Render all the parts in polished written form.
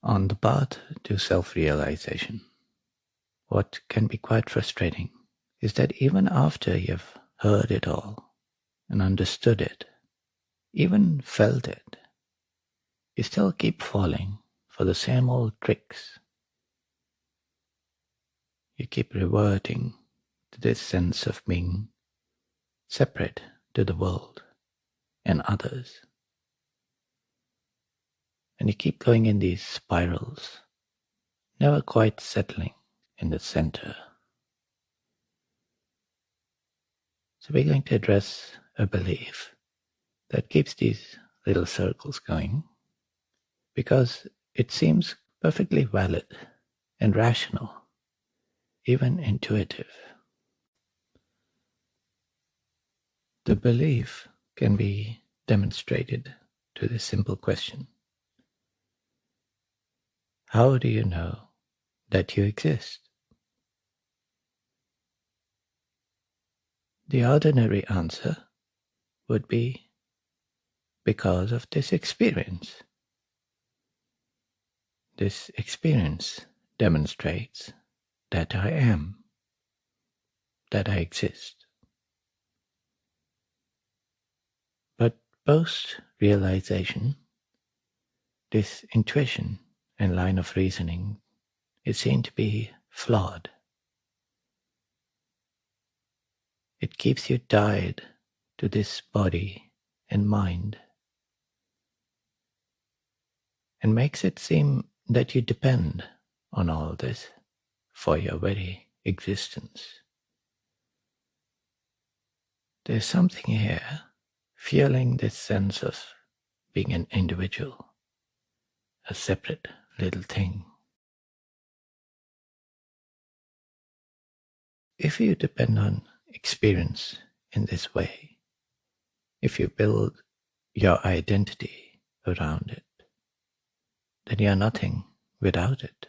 On the path to self-realization, what can be quite frustrating is that even after you've heard it all and understood it, even felt it, you still keep falling for the same old tricks. You keep reverting to this sense of being separate to the world and others. And you keep going in these spirals, never quite settling in the center. So we're going to address a belief that keeps these little circles going because it seems perfectly valid and rational, even intuitive. The belief can be demonstrated to this simple question: how do you know that you exist? The ordinary answer would be because of this experience. This experience demonstrates that I am, that I exist. But post realization, this intuition and line of reasoning is seen to be flawed. It keeps you tied to this body and mind and makes it seem that you depend on all this for your very existence. There's something here feeling this sense of being an individual, a separate little thing. If you depend on experience in this way, if you build your identity around it, then you're nothing without it.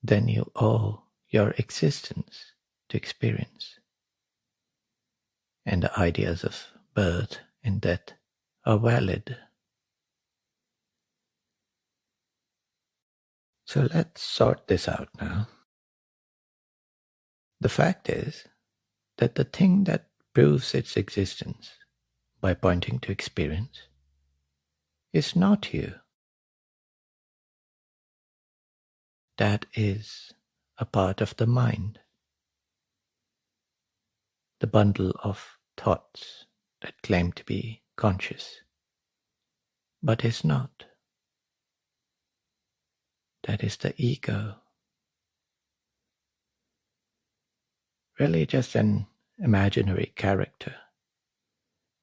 Then you owe your existence to experience. And the ideas of birth and death are valid. So let's sort this out now. The fact is that the thing that proves its existence by pointing to experience is not you. That is a part of the mind, the bundle of thoughts that claim to be conscious, but is not. That is the ego. Really just an imaginary character,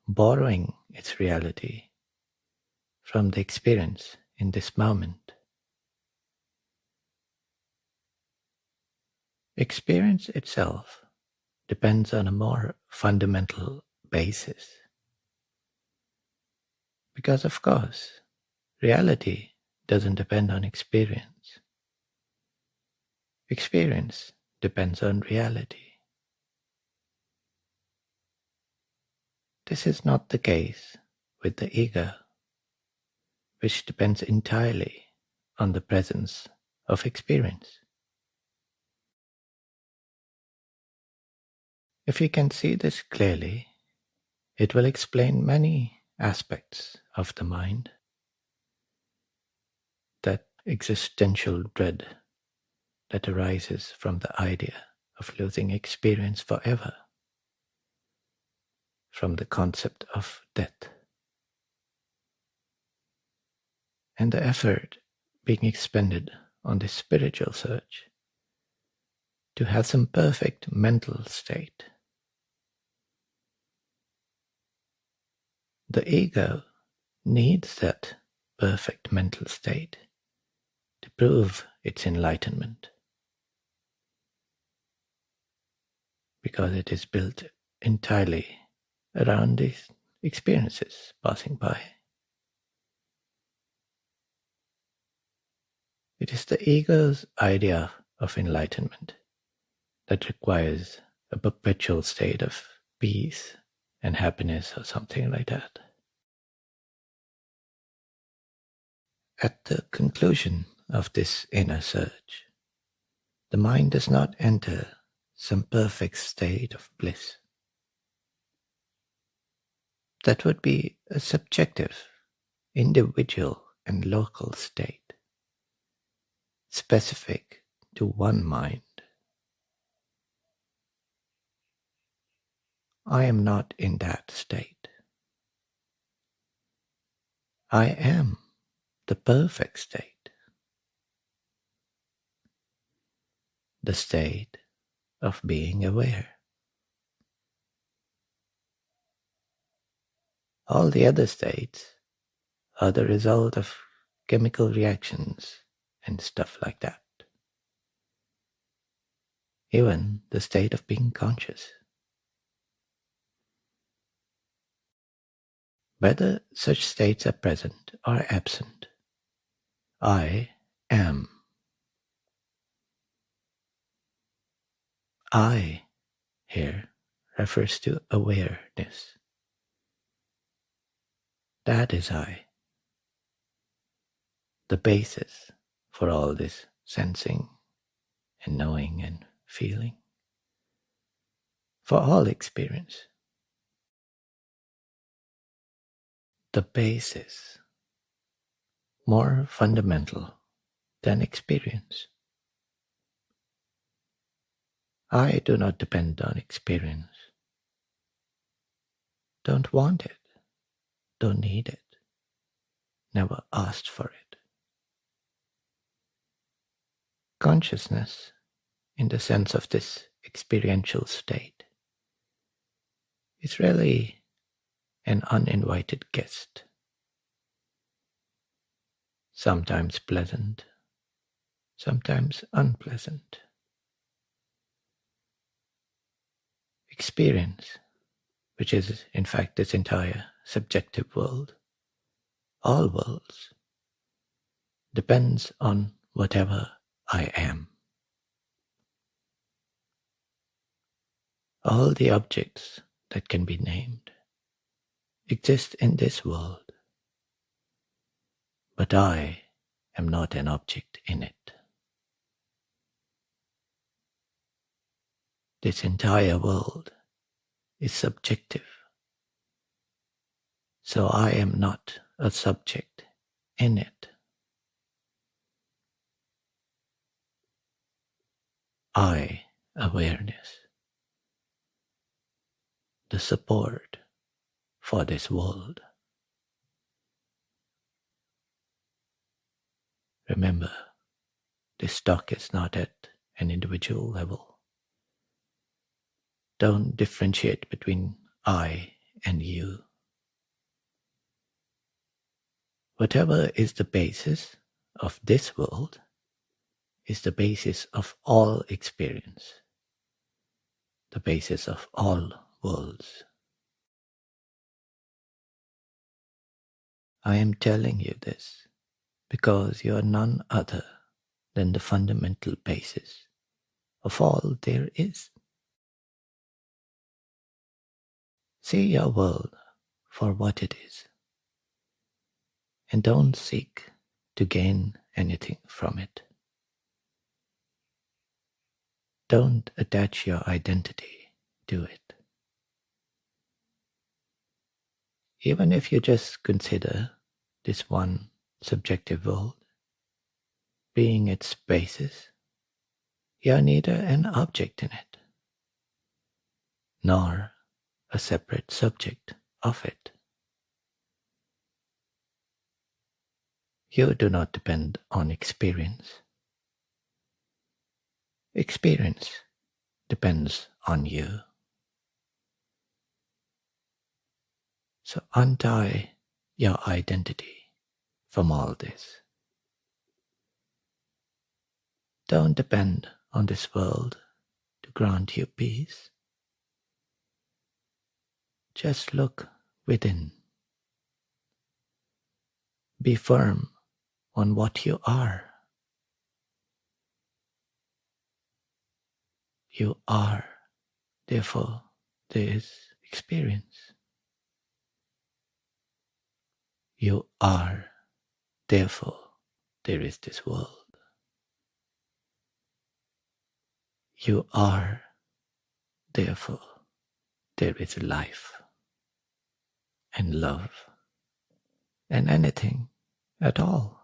borrowing its reality from the experience in this moment. Experience itself depends on a more fundamental basis. Because, of course, reality doesn't depend on experience. Experience depends on reality. This is not the case with the ego, which depends entirely on the presence of experience. If you can see this clearly, it will explain many aspects of the mind. That existential dread that arises from the idea of losing experience forever, from the concept of death, and the effort being expended on this spiritual search to have some perfect mental state. The ego needs that perfect mental state to prove its enlightenment, because it is built entirely around these experiences passing by. It is the ego's idea of enlightenment that requires a perpetual state of peace and happiness or something like that. At the conclusion of this inner search, the mind does not enter some perfect state of bliss. That would be a subjective, individual, and local state, specific to one mind. I am not in that state. I am the perfect state, the state of being aware. All the other states are the result of chemical reactions and stuff like that. Even the state of being conscious. Whether such states are present or absent, I am. I here refers to awareness. That is I. The basis for all this sensing and knowing and feeling. For all experience. The basis, more fundamental than experience. I do not depend on experience. Don't want it. Don't need it. Never asked for it. Consciousness, in the sense of this experiential state, is really an uninvited guest. Sometimes pleasant, sometimes unpleasant. Experience, which is in fact this entire subjective world, all worlds, depends on whatever I am. All the objects that can be named exist in this world, but I am not an object in it. This entire world is subjective, so I am not a subject in it. I, awareness, the support for this world. Remember, this talk is not at an individual level. Don't differentiate between I and you. Whatever is the basis of this world is the basis of all experience, the basis of all worlds. I am telling you this because you are none other than the fundamental basis of all there is. See your world for what it is, and don't seek to gain anything from it. Don't attach your identity to it. Even if you just consider this one subjective world being its basis, you are neither an object in it, nor a separate subject of it. You do not depend on experience. Experience depends on you. So untie your identity from all this. Don't depend on this world to grant you peace. Just look within. Be firm on what you are. You are, therefore there is experience. You are, therefore there is this world. You are, therefore, there is life and love and anything at all.